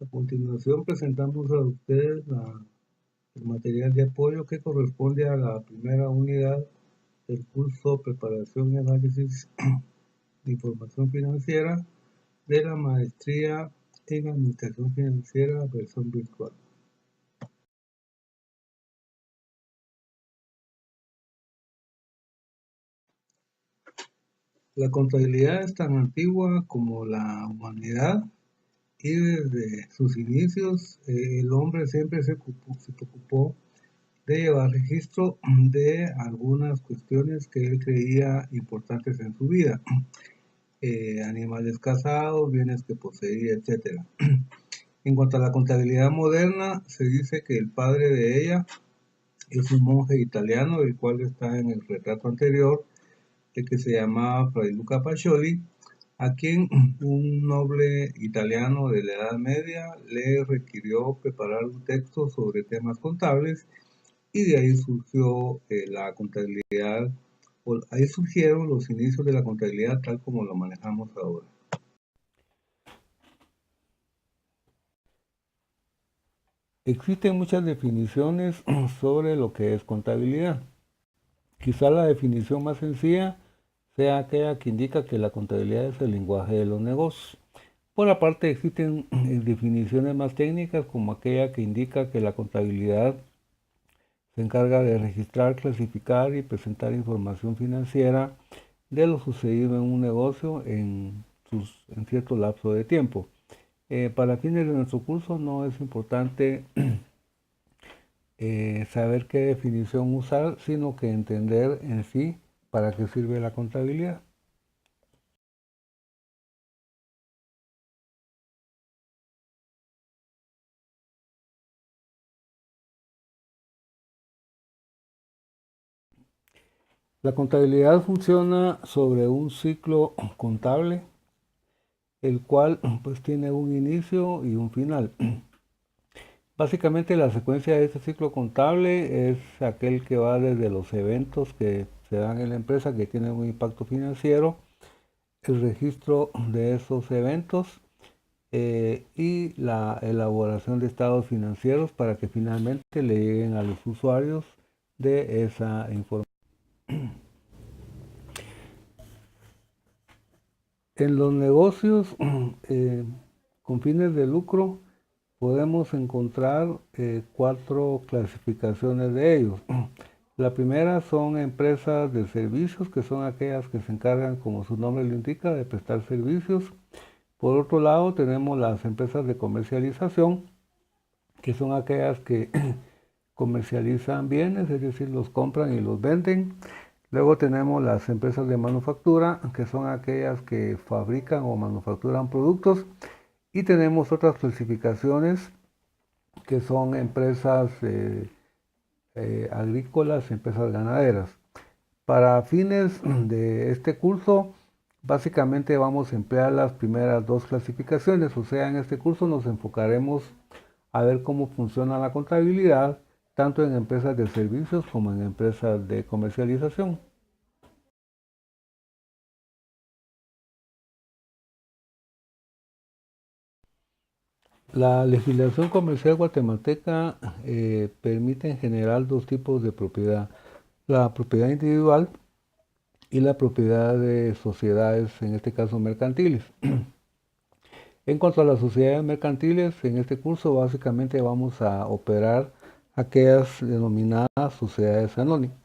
A continuación presentamos a ustedes el material de apoyo que corresponde a la primera unidad del curso Preparación y Análisis de Información Financiera de la Maestría en Administración Financiera versión virtual. La contabilidad es tan antigua como la humanidad y desde sus inicios el hombre siempre se preocupó de llevar registro de algunas cuestiones que él creía importantes en su vida, animales cazados, bienes que poseía, etc. En cuanto a la contabilidad moderna, se dice que el padre de ella es un monje italiano, el cual está en el retrato anterior, el que se llamaba Fray Luca Pacioli, a quien un noble italiano de la Edad Media le requirió preparar un texto sobre temas contables y de ahí surgió la contabilidad, o ahí surgieron los inicios de la contabilidad tal como lo manejamos ahora. Existen muchas definiciones sobre lo que es contabilidad. Quizá la definición más sencilla sea aquella que indica que la contabilidad es el lenguaje de los negocios. Por aparte existen definiciones más técnicas como aquella que indica que la contabilidad se encarga de registrar, clasificar y presentar información financiera de lo sucedido en un negocio en cierto lapso de tiempo. Para fines de nuestro curso no es importante saber qué definición usar, sino que entender en sí para qué sirve la contabilidad. La contabilidad funciona sobre un ciclo contable, el cual pues tiene un inicio y un final. Básicamente la secuencia de este ciclo contable es aquel que va desde los eventos que se dan en la empresa que tienen un impacto financiero, el registro de esos eventos y la elaboración de estados financieros para que finalmente le lleguen a los usuarios de esa información. En los negocios con fines de lucro podemos encontrar 4 clasificaciones de ellos. La primera son empresas de servicios, que son aquellas que se encargan, como su nombre lo indica, de prestar servicios. Por otro lado, tenemos las empresas de comercialización, que son aquellas que comercializan bienes, es decir, los compran y los venden. Luego tenemos las empresas de manufactura, que son aquellas que fabrican o manufacturan productos. Y tenemos otras clasificaciones que son empresas agrícolas, empresas ganaderas. Para fines de este curso, básicamente vamos a emplear las primeras 2 clasificaciones, o sea, en este curso nos enfocaremos a ver cómo funciona la contabilidad, tanto en empresas de servicios como en empresas de comercialización. La legislación comercial guatemalteca permite en general 2 tipos de propiedad, la propiedad individual y la propiedad de sociedades, en este caso mercantiles. En cuanto a las sociedades mercantiles, en este curso básicamente vamos a operar aquellas denominadas sociedades anónimas.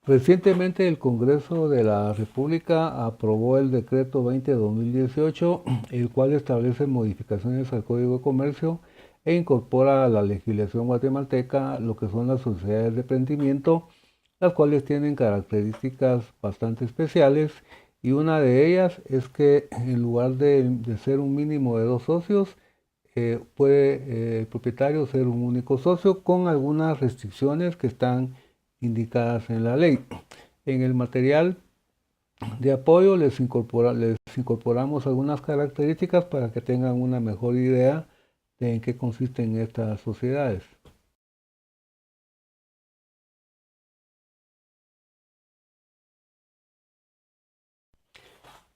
Recientemente el Congreso de la República aprobó el decreto 20-2018, el cual establece modificaciones al Código de Comercio e incorpora a la legislación guatemalteca lo que son las sociedades de emprendimiento, las cuales tienen características bastante especiales, y una de ellas es que en lugar de ser un mínimo de 2 socios, puede el propietario ser un único socio con algunas restricciones que están indicadas en la ley. En el material de apoyo les incorporamos algunas características para que tengan una mejor idea de en qué consisten estas sociedades.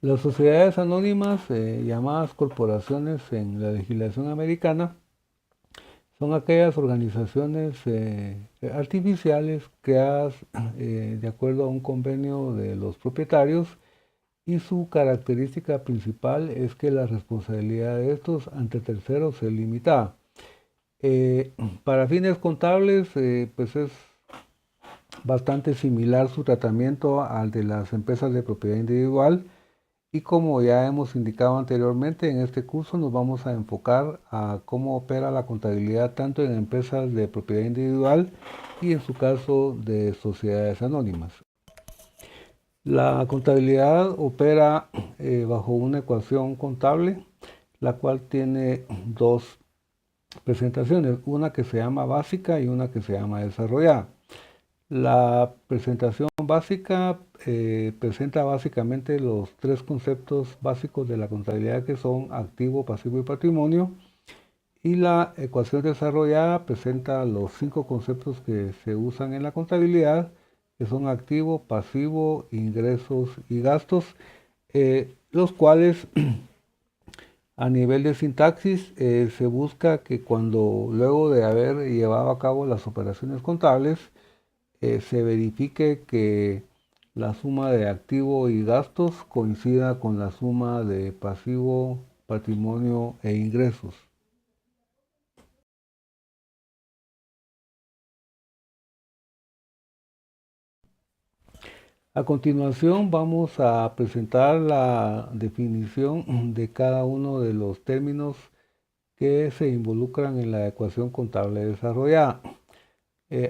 Las sociedades anónimas, llamadas corporaciones en la legislación americana, son aquellas organizaciones artificiales creadas de acuerdo a un convenio de los propietarios, y su característica principal es que la responsabilidad de estos ante terceros es limitada. Para fines contables, pues es bastante similar su tratamiento al de las empresas de propiedad individual, y como ya hemos indicado anteriormente, en este curso nos vamos a enfocar a cómo opera la contabilidad tanto en empresas de propiedad individual y en su caso de sociedades anónimas. La contabilidad opera bajo una ecuación contable, la cual tiene dos presentaciones, una que se llama básica y una que se llama desarrollada. La presentación básica presenta básicamente los tres conceptos básicos de la contabilidad, que son activo, pasivo y patrimonio, y la ecuación desarrollada presenta los 5 conceptos que se usan en la contabilidad, que son activo, pasivo, ingresos y gastos, los cuales a nivel de sintaxis se busca que cuando luego de haber llevado a cabo las operaciones contables, se verifique que la suma de activo y gastos coincida con la suma de pasivo, patrimonio e ingresos. A continuación vamos a presentar la definición de cada uno de los términos que se involucran en la ecuación contable desarrollada.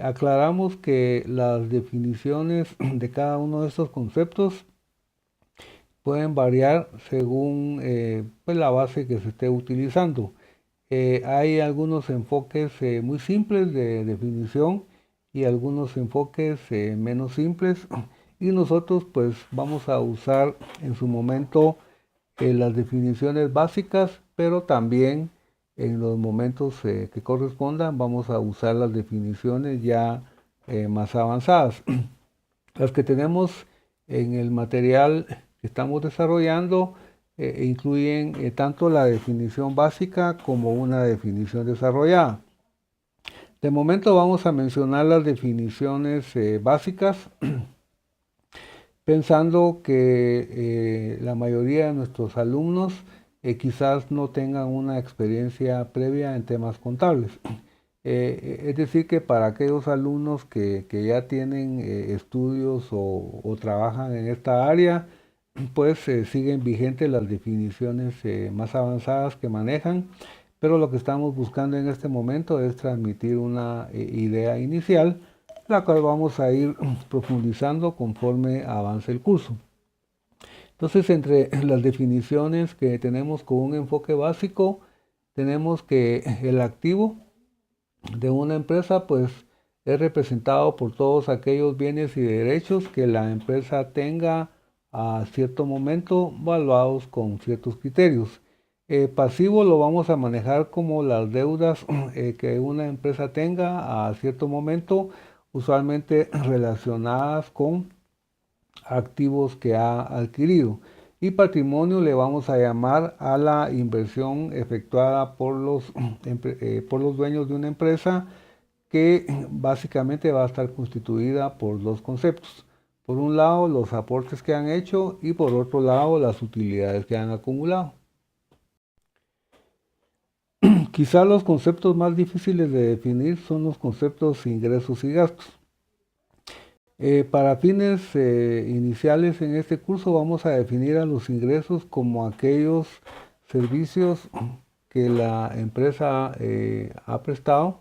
Aclaramos que las definiciones de cada uno de estos conceptos pueden variar según pues la base que se esté utilizando. Hay algunos enfoques muy simples de definición y algunos enfoques menos simples, y nosotros pues vamos a usar en su momento las definiciones básicas, pero también en los momentos que correspondan vamos a usar las definiciones ya más avanzadas. Las que tenemos en el material que estamos desarrollando incluyen tanto la definición básica como una definición desarrollada. De momento vamos a mencionar las definiciones básicas, pensando que la mayoría de nuestros alumnos quizás no tengan una experiencia previa en temas contables. Es decir, que para aquellos alumnos que ya tienen estudios o trabajan en esta área, pues siguen vigentes las definiciones más avanzadas que manejan, pero lo que estamos buscando en este momento es transmitir una idea inicial, la cual vamos a ir profundizando conforme avance el curso. Entonces, entre las definiciones que tenemos con un enfoque básico, tenemos que el activo de una empresa pues es representado por todos aquellos bienes y derechos que la empresa tenga a cierto momento, valuados con ciertos criterios. Pasivo lo vamos a manejar como las deudas que una empresa tenga a cierto momento, usualmente relacionadas con activos que ha adquirido. Y patrimonio le vamos a llamar a la inversión efectuada por por los dueños de una empresa, que básicamente va a estar constituida por dos conceptos. Por un lado, los aportes que han hecho, y por otro lado, las utilidades que han acumulado. Quizá los conceptos más difíciles de definir son los conceptos ingresos y gastos. Para fines iniciales en este curso vamos a definir a los ingresos como aquellos servicios que la empresa ha prestado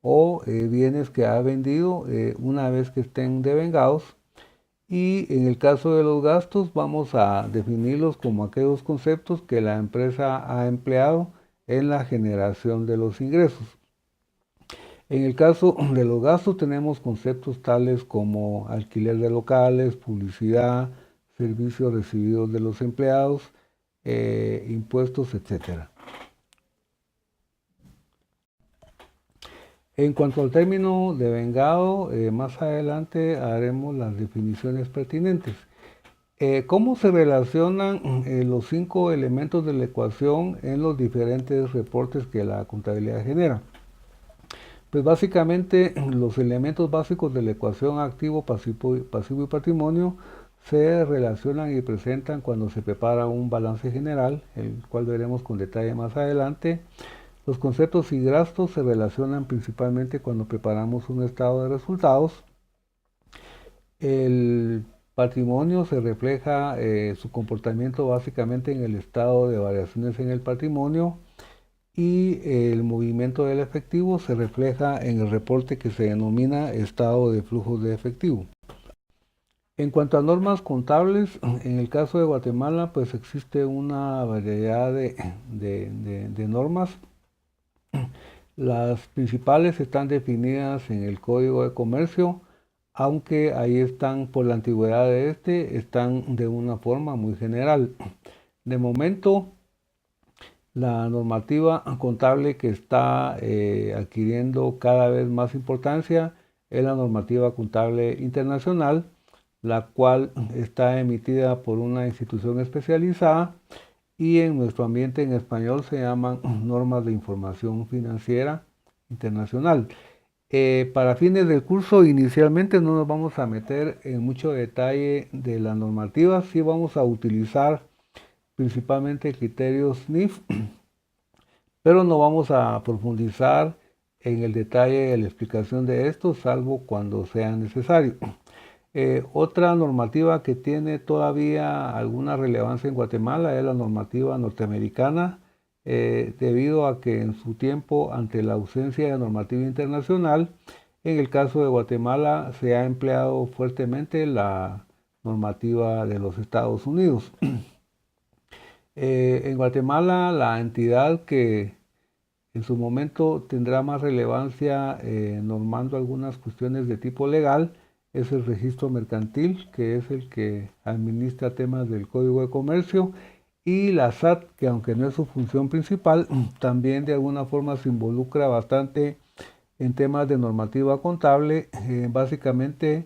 o bienes que ha vendido una vez que estén devengados, y en el caso de los gastos vamos a definirlos como aquellos conceptos que la empresa ha empleado en la generación de los ingresos. En el caso de los gastos tenemos conceptos tales como alquiler de locales, publicidad, servicios recibidos de los empleados, impuestos, etc. En cuanto al término devengado, más adelante haremos las definiciones pertinentes. ¿Cómo se relacionan los 5 elementos de la ecuación en los diferentes reportes que la contabilidad genera? Pues básicamente los elementos básicos de la ecuación activo, pasivo y patrimonio se relacionan y presentan cuando se prepara un balance general, el cual veremos con detalle más adelante. Los conceptos y gastos se relacionan principalmente cuando preparamos un estado de resultados. El patrimonio se refleja su comportamiento básicamente en el estado de variaciones en el patrimonio, y el movimiento del efectivo se refleja en el reporte que se denomina estado de flujos de efectivo. En cuanto a normas contables, en el caso de Guatemala, pues existe una variedad de normas. Las principales están definidas en el Código de Comercio, aunque ahí están, por la antigüedad de están de una forma muy general. De momento, la normativa contable que está adquiriendo cada vez más importancia es la normativa contable internacional, la cual está emitida por una institución especializada y en nuestro ambiente en español se llaman normas de información financiera internacional. Para fines del curso, inicialmente no nos vamos a meter en mucho detalle de la normativa, sí vamos a utilizar principalmente criterios NIF, pero no vamos a profundizar en el detalle de la explicación de esto, salvo cuando sea necesario. Otra normativa que tiene todavía alguna relevancia en Guatemala es la normativa norteamericana, debido a que en su tiempo, ante la ausencia de normativa internacional, en el caso de Guatemala se ha empleado fuertemente la normativa de los Estados Unidos. En Guatemala, la entidad que en su momento tendrá más relevancia normando algunas cuestiones de tipo legal es el registro mercantil, que es el que administra temas del Código de Comercio, y la SAT, que aunque no es su función principal, también de alguna forma se involucra bastante en temas de normativa contable, básicamente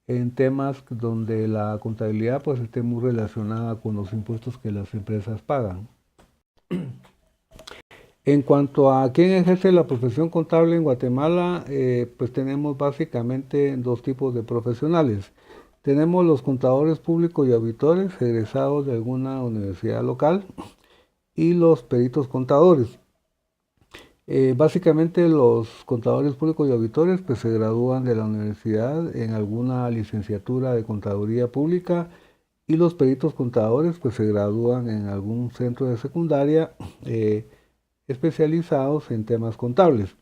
en temas donde la contabilidad pues esté muy relacionada con los impuestos que las empresas pagan. En cuanto a quién ejerce la profesión contable en Guatemala, pues tenemos básicamente dos tipos de profesionales. Tenemos los contadores públicos y auditores egresados de alguna universidad local y los peritos contadores. Básicamente los contadores públicos y auditores pues se gradúan de la universidad en alguna licenciatura de contaduría pública, y los peritos contadores pues se gradúan en algún centro de secundaria especializados en temas contables.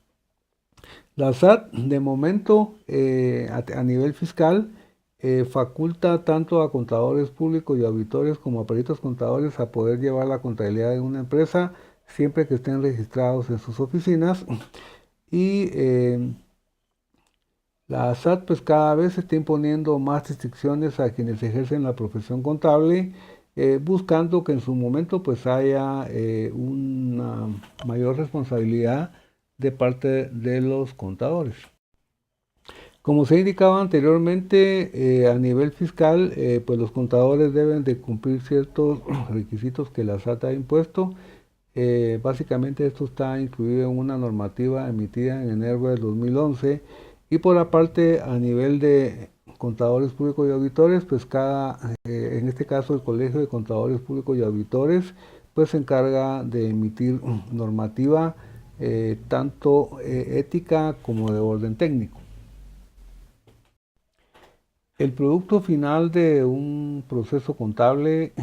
La SAT de momento a nivel fiscal faculta tanto a contadores públicos y auditores como a peritos contadores a poder llevar la contabilidad de una empresa siempre que estén registrados en sus oficinas, y la SAT pues cada vez está imponiendo más restricciones a quienes ejercen la profesión contable, buscando que en su momento pues haya una mayor responsabilidad de parte de los contadores. Como se indicaba anteriormente, a nivel fiscal, pues los contadores deben de cumplir ciertos requisitos que la SAT ha impuesto. Básicamente esto está incluido en una normativa emitida en enero del 2011, y por aparte a nivel de contadores públicos y auditores, pues en este caso el Colegio de Contadores Públicos y Auditores pues se encarga de emitir normativa tanto ética como de orden técnico. El producto final de un proceso contable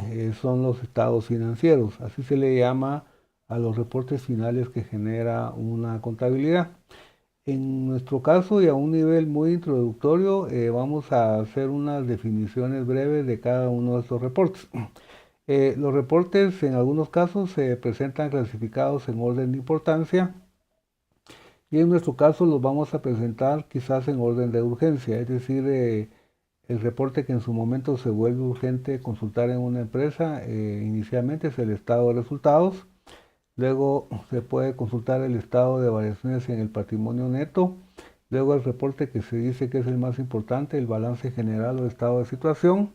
son los estados financieros, así se le llama a los reportes finales que genera una contabilidad. En nuestro caso y a un nivel muy introductorio, vamos a hacer unas definiciones breves de cada uno de estos reportes. Los reportes en algunos casos se presentan clasificados en orden de importancia, y en nuestro caso los vamos a presentar quizás en orden de urgencia, es decir, el reporte que en su momento se vuelve urgente consultar en una empresa, inicialmente es el estado de resultados. Luego se puede consultar el estado de variaciones en el patrimonio neto. Luego el reporte que se dice que es el más importante, el balance general o estado de situación.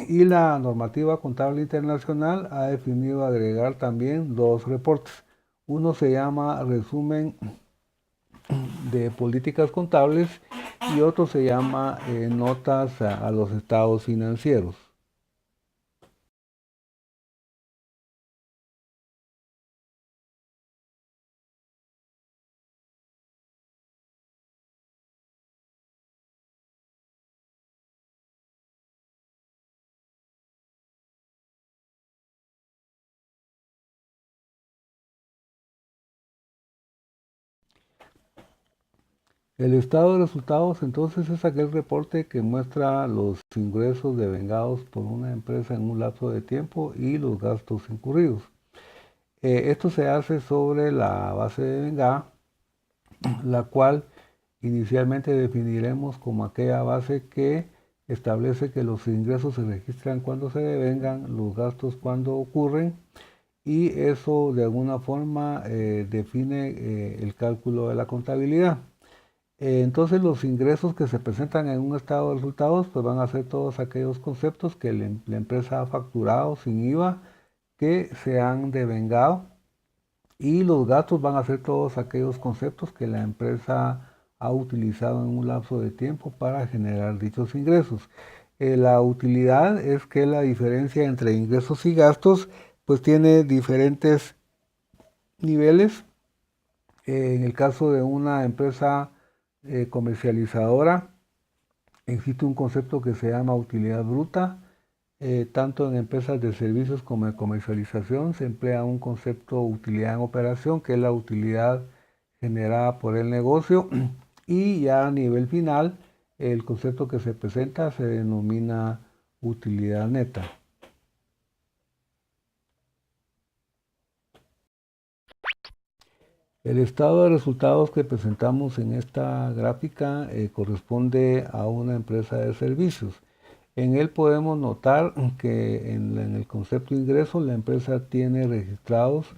Y la normativa contable internacional ha definido agregar también dos reportes. Uno se llama resumen de políticas contables y otro se llama notas a los estados financieros. El estado de resultados entonces es aquel reporte que muestra los ingresos devengados por una empresa en un lapso de tiempo y los gastos incurridos. Esto se hace sobre la base de vengada, la cual inicialmente definiremos como aquella base que establece que los ingresos se registran cuando se devengan, los gastos cuando ocurren, y eso de alguna forma define el cálculo de la contabilidad. Entonces los ingresos que se presentan en un estado de resultados pues van a ser todos aquellos conceptos que la empresa ha facturado sin IVA que se han devengado, y los gastos van a ser todos aquellos conceptos que la empresa ha utilizado en un lapso de tiempo para generar dichos ingresos. La utilidad es que la diferencia entre ingresos y gastos pues tiene diferentes niveles. En el caso de una empresa comercializadora, existe un concepto que se llama utilidad bruta. Tanto en empresas de servicios como de comercialización se emplea un concepto utilidad en operación, que es la utilidad generada por el negocio, y ya a nivel final el concepto que se presenta se denomina utilidad neta. El estado de resultados que presentamos en esta gráfica corresponde a una empresa de servicios. En él podemos notar que en el concepto de ingresos la empresa tiene registrados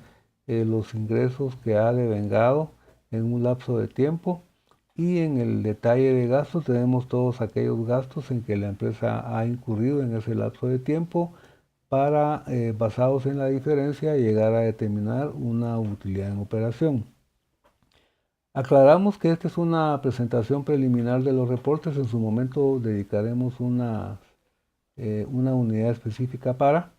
los ingresos que ha devengado en un lapso de tiempo, y en el detalle de gastos tenemos todos aquellos gastos en que la empresa ha incurrido en ese lapso de tiempo para, basados en la diferencia, llegar a determinar una utilidad en operación. Aclaramos que esta es una presentación preliminar de los reportes. En su momento dedicaremos una unidad específica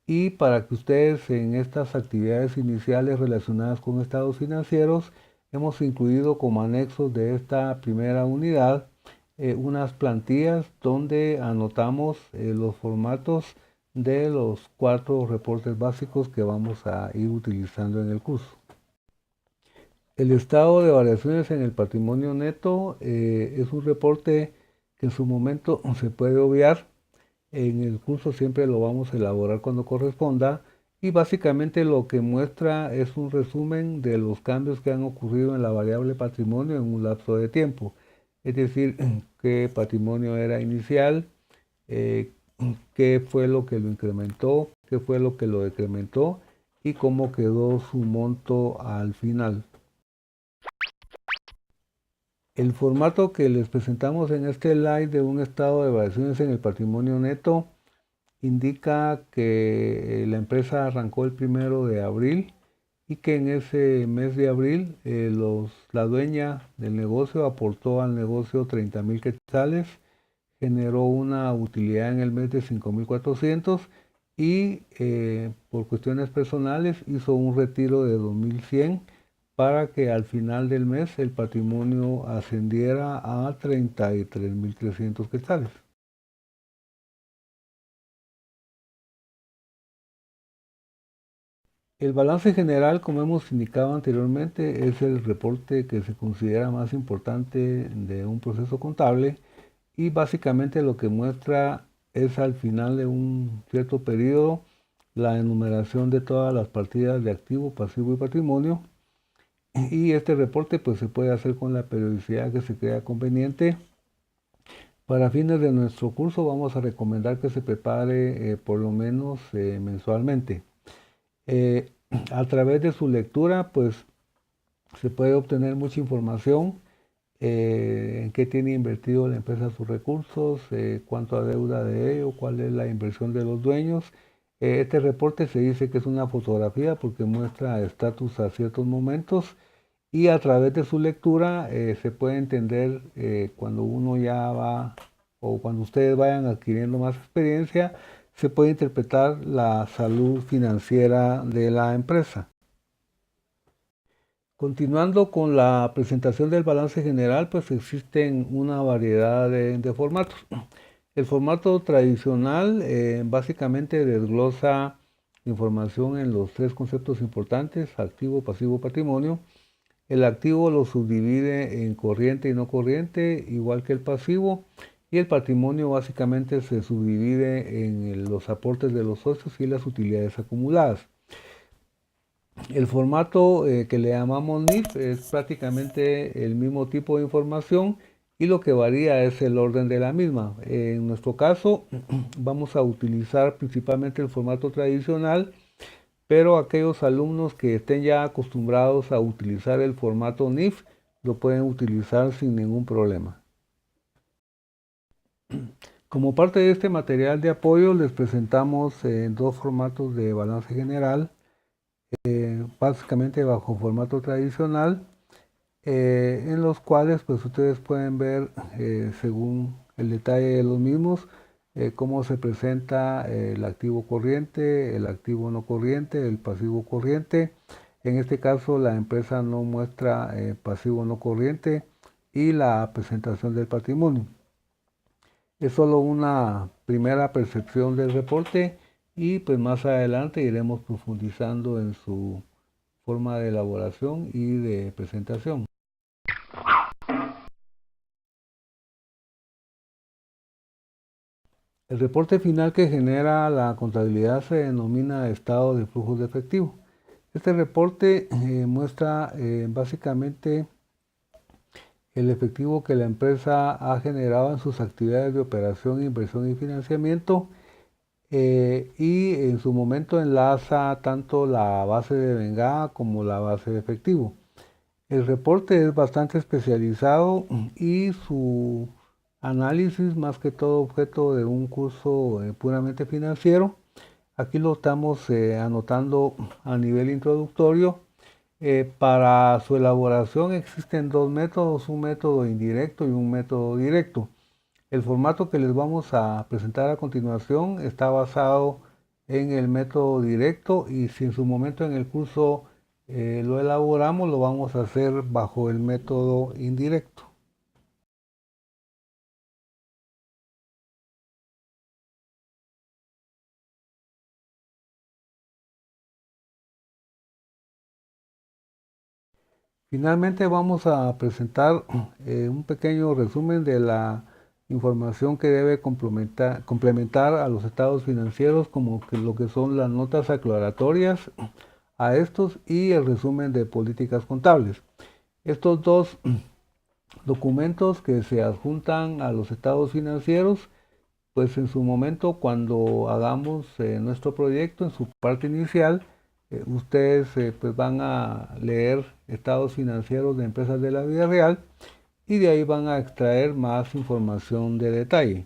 y para que ustedes en estas actividades iniciales relacionadas con estados financieros hemos incluido como anexos de esta primera unidad unas plantillas donde anotamos los formatos de los 4 reportes básicos que vamos a ir utilizando en el curso. El estado de variaciones en el patrimonio neto es un reporte que en su momento se puede obviar. En el curso siempre lo vamos a elaborar cuando corresponda, y básicamente lo que muestra es un resumen de los cambios que han ocurrido en la variable patrimonio en un lapso de tiempo. Es decir, qué patrimonio era inicial, eh, qué fue lo que lo incrementó, qué fue lo que lo decrementó y cómo quedó su monto al final. El formato que les presentamos en este slide de un estado de variaciones en el patrimonio neto indica que la empresa arrancó el 1 de abril y que en ese mes de abril la dueña del negocio aportó al negocio 30,000 quetzales, generó una utilidad en el mes de 5,400 y por cuestiones personales hizo un retiro de 2,100 para que al final del mes el patrimonio ascendiera a 33,300 quetzales. El balance general, como hemos indicado anteriormente, es el reporte que se considera más importante de un proceso contable, y básicamente lo que muestra es al final de un cierto periodo la enumeración de todas las partidas de activo, pasivo y patrimonio, y este reporte pues se puede hacer con la periodicidad que se crea conveniente. Para fines de nuestro curso vamos a recomendar que se prepare por lo menos mensualmente. A través de su lectura pues se puede obtener mucha información en qué tiene invertido la empresa sus recursos, cuánto adeuda de ello, cuál es la inversión de los dueños. Este reporte se dice que es una fotografía porque muestra estatus a ciertos momentos y a través de su lectura se puede entender cuando uno ya va o cuando ustedes vayan adquiriendo más experiencia, se puede interpretar la salud financiera de la empresa. Continuando con la presentación del balance general, pues existen una variedad de formatos. El formato tradicional básicamente desglosa información en los tres conceptos importantes: activo, pasivo, patrimonio. El activo lo subdivide en corriente y no corriente, igual que el pasivo, y el patrimonio básicamente se subdivide en los aportes de los socios y las utilidades acumuladas. El formato que le llamamos NIF es prácticamente el mismo tipo de información y lo que varía es el orden de la misma. En nuestro caso vamos a utilizar principalmente el formato tradicional, pero aquellos alumnos que estén ya acostumbrados a utilizar el formato NIF lo pueden utilizar sin ningún problema. Como parte de este material de apoyo les presentamos dos formatos de balance general, básicamente bajo formato tradicional, en los cuales pues ustedes pueden ver según el detalle de los mismos cómo se presenta el activo corriente, el activo no corriente, el pasivo corriente. En este caso la empresa no muestra pasivo no corriente y la presentación del patrimonio. Es solo una primera percepción del reporte y pues más adelante iremos profundizando en su forma de elaboración y de presentación. El reporte final que genera la contabilidad se denomina estado de flujos de efectivo. Este reporte muestra básicamente el efectivo que la empresa ha generado en sus actividades de operación, inversión y financiamiento, y en su momento enlaza tanto la base de vengada como la base de efectivo. El reporte es bastante especializado y su análisis más que todo objeto de un curso puramente financiero. Aquí lo estamos anotando a nivel introductorio. Para su elaboración existen dos métodos, un método indirecto y un método directo. El formato que les vamos a presentar a continuación está basado en el método directo y si en su momento en el curso lo elaboramos, lo vamos a hacer bajo el método indirecto. Finalmente vamos a presentar un pequeño resumen de la información que debe complementar a los estados financieros, como que lo que son las notas aclaratorias a estos y el resumen de políticas contables. Estos dos documentos que se adjuntan a los estados financieros, pues en su momento cuando hagamos nuestro proyecto en su parte inicial, ustedes pues van a leer estados financieros de empresas de la vida real y de ahí van a extraer más información de detalle.